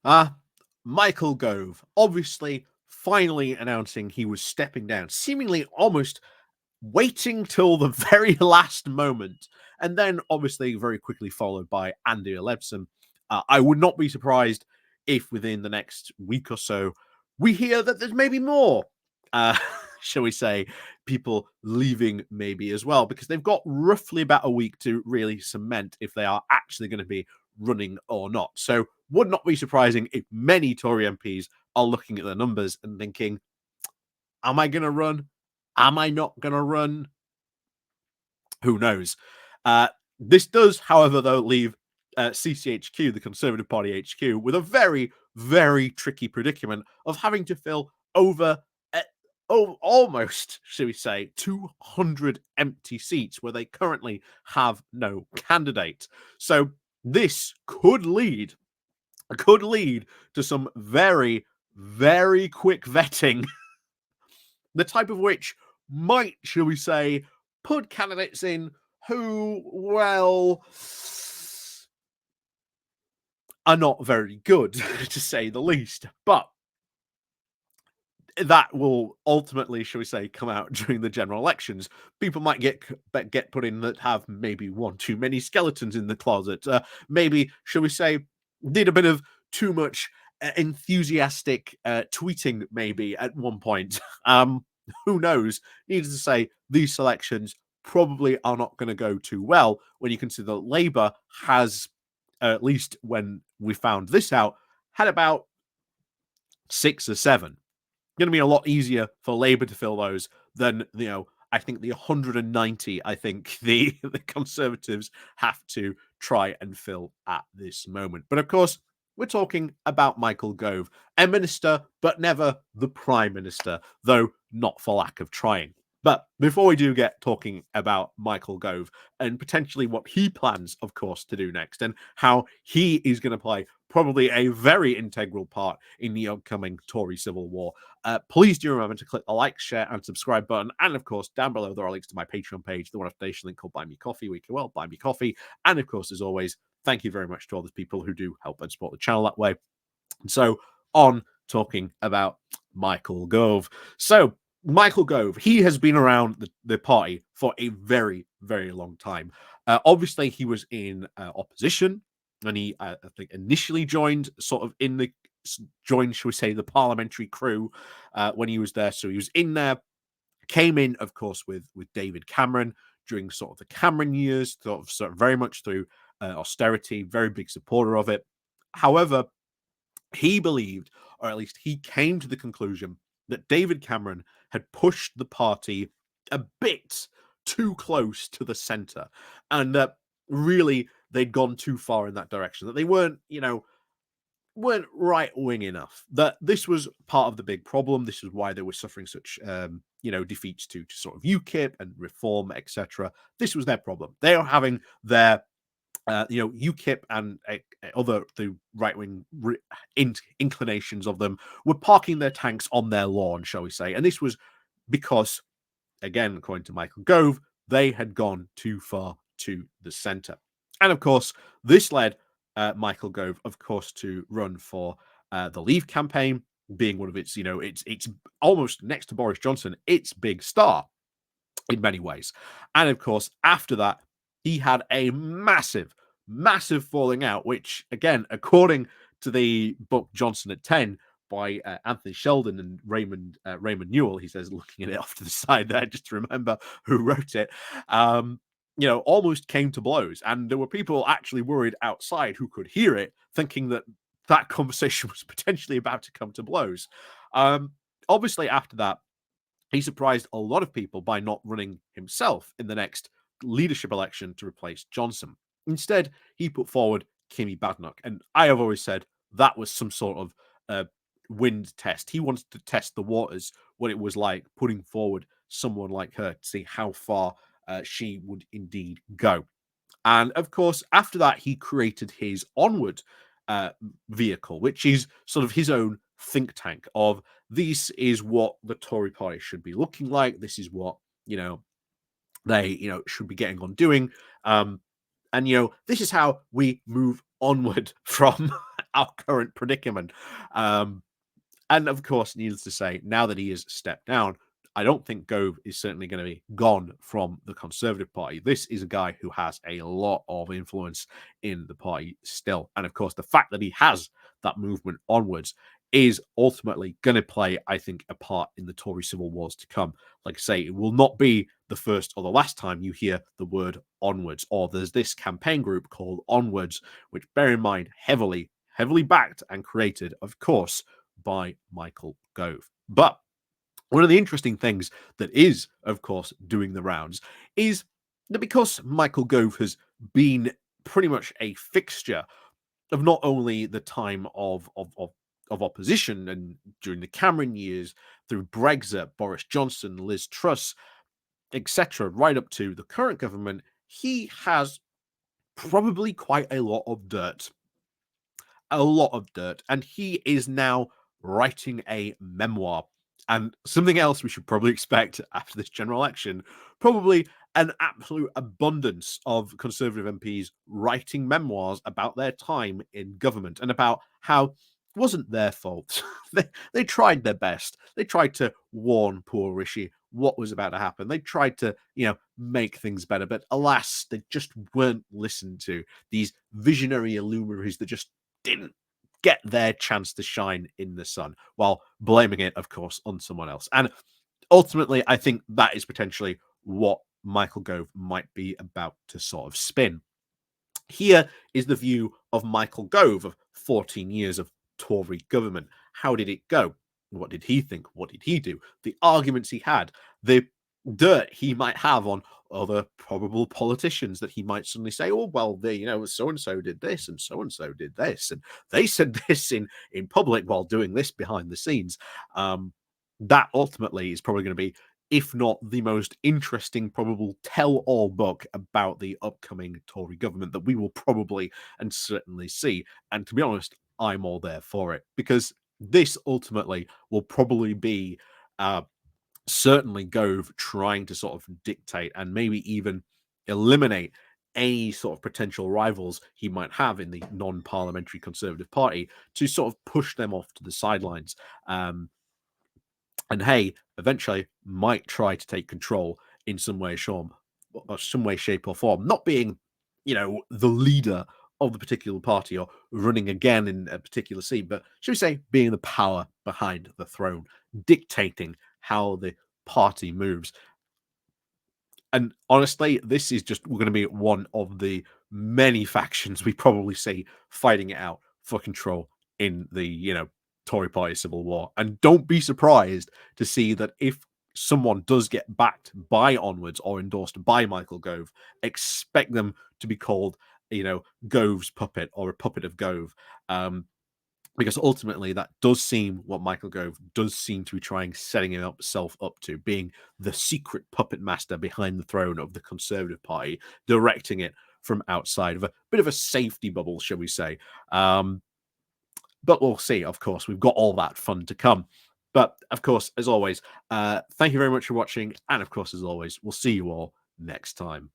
Uh, Michael Gove, obviously, finally announcing he was stepping down, seemingly almost waiting till the very last moment, and then obviously very quickly followed by Andy Elebson. I would not be surprised if within the next week or so we hear that there's maybe more, uh, shall we say, people leaving maybe as well, because they've got roughly about a week to really cement if they are actually going to be running or not. So would not be surprising if many Tory MPs are looking at the numbers and thinking, am I going to run? Am I not going to run? Who knows? This does, however, though, leave CCHQ, the Conservative Party HQ, with a very, very tricky predicament of having to fill over almost, shall we say, 200 empty seats where they currently have no candidate. So this could lead to some very, very quick vetting, the type of which might, shall we say, put candidates in who, well, are not very good, to say the least. But that will ultimately, shall we say, come out during the general elections. People might get put in that have maybe one too many skeletons in the closet. Maybe, shall we say, did a bit of too much enthusiastic tweeting, maybe at one point. Who knows? Needless to say, these selections probably are not going to go too well when you consider that Labour has, at least when we found this out, had about 6 or 7. Going to be a lot easier for Labour to fill those than, I think the 190 I think the Conservatives have to try and fill at this moment. But of course, we're talking about Michael Gove, a minister, but never the Prime Minister, though not for lack of trying. But before we do get talking about Michael Gove and potentially what he plans, of course, to do next and how he is going to play probably a very integral part in the upcoming Tory civil war, please do remember to click the like, share, and subscribe button. And of course, down below, there are links to my Patreon page, the one foundation link called Buy Me Coffee, where you can, buy me coffee. And of course, as always, thank you very much to all those people who do help and support the channel that way. And so, on talking about Michael Gove. So, Michael Gove, he has been around the party for a very, very long time. Obviously, he was in opposition, and he, I think, initially joined shall we say, the parliamentary crew when he was there. So he was in there, came in, of course, with David Cameron during sort of the Cameron years, sort of very much through austerity, very big supporter of it. However, he believed, or at least he came to the conclusion, that David Cameron had pushed the party a bit too close to the center, and that really they'd gone too far in that direction, that they weren't right wing enough. That this was part of the big problem. This is why they were suffering such, defeats to sort of UKIP and Reform, etc. This was their problem. They are having their, UKIP and other the right wing inclinations of them were parking their tanks on their lawn, shall we say? And this was because, again, according to Michael Gove, they had gone too far to the centre. And of course, this led Michael Gove, of course, to run for the Leave campaign, being one of its, it's almost next to Boris Johnson, its big star in many ways. And of course, after that, he had a massive, massive falling out, which, again, according to the book Johnson at 10 by Anthony Sheldon and Raymond Newell, he says, looking at it off to the side there, just to remember who wrote it, almost came to blows. And there were people actually worried outside who could hear it, thinking that that conversation was potentially about to come to blows. Obviously, after that, he surprised a lot of people by not running himself in the next leadership election to replace Johnson. Instead, he put forward Kimi Badenoch. And I have always said that was some sort of wind test. He wanted to test the waters, what it was like putting forward someone like her to see how far she would indeed go. And of course, after that, he created his Onward vehicle, which is sort of his own think tank of this is what the Tory party should be looking like. This is what, they, should be getting on doing. And, this is how we move onward from our current predicament. Um, and of course, needless to say, now that he has stepped down, I don't think Gove is certainly going to be gone from the Conservative Party. This is a guy who has a lot of influence in the party still. And of course, the fact that he has that movement onwards is ultimately going to play, I think, a part in the Tory civil wars to come. Like I say, it will not be the first or the last time you hear the word onwards, or there's this campaign group called Onwards, which, bear in mind, heavily backed and created, of course, by Michael Gove. But one of the interesting things that is, of course, doing the rounds is that because Michael Gove has been pretty much a fixture of not only the time of opposition and during the Cameron years, through Brexit, Boris Johnson, Liz Truss, etc., right up to the current government, he has probably quite a lot of dirt, and he is now writing a memoir. And something else we should probably expect after this general election, probably an absolute abundance of Conservative MPs writing memoirs about their time in government and about how it wasn't their fault. they tried their best. They tried to warn poor Rishi what was about to happen. They tried to, make things better, but alas, they just weren't listened to. These visionary illuminaries that just didn't get their chance to shine in the sun, while blaming it, of course, on someone else. And ultimately, I think that is potentially what Michael Gove might be about to sort of spin. Here is the view of Michael Gove of 14 years of Tory government. How did it go? What did he think? What did he do? The arguments he had, the dirt he might have on other probable politicians that he might suddenly say, oh, well, they, so and so did this and so did this. And they said this in public while doing this behind the scenes. That ultimately is probably going to be, if not the most interesting, probable tell-all book about the upcoming Tory government that we will probably and certainly see. And to be honest, I'm all there for it, because this ultimately will probably be certainly Gove trying to sort of dictate and maybe even eliminate any sort of potential rivals he might have in the non-parliamentary Conservative Party, to sort of push them off to the sidelines. And hey, eventually might try to take control in some way, shape, or form. Not being, the leader of the particular party or running again in a particular seat, but should we say being the power behind the throne, dictating how the party moves. And honestly, this is just going to be one of the many factions we probably see fighting it out for control in the, Tory party civil war. And don't be surprised to see that if someone does get backed by Onwards or endorsed by Michael Gove, expect them to be called, Gove's puppet, or a puppet of Gove. Because ultimately that does seem what Michael Gove does seem to be trying, setting himself up to, being the secret puppet master behind the throne of the Conservative Party, directing it from outside of a bit of a safety bubble, shall we say. But we'll see, of course. We've got all that fun to come. But, of course, as always, thank you very much for watching. And, of course, as always, we'll see you all next time.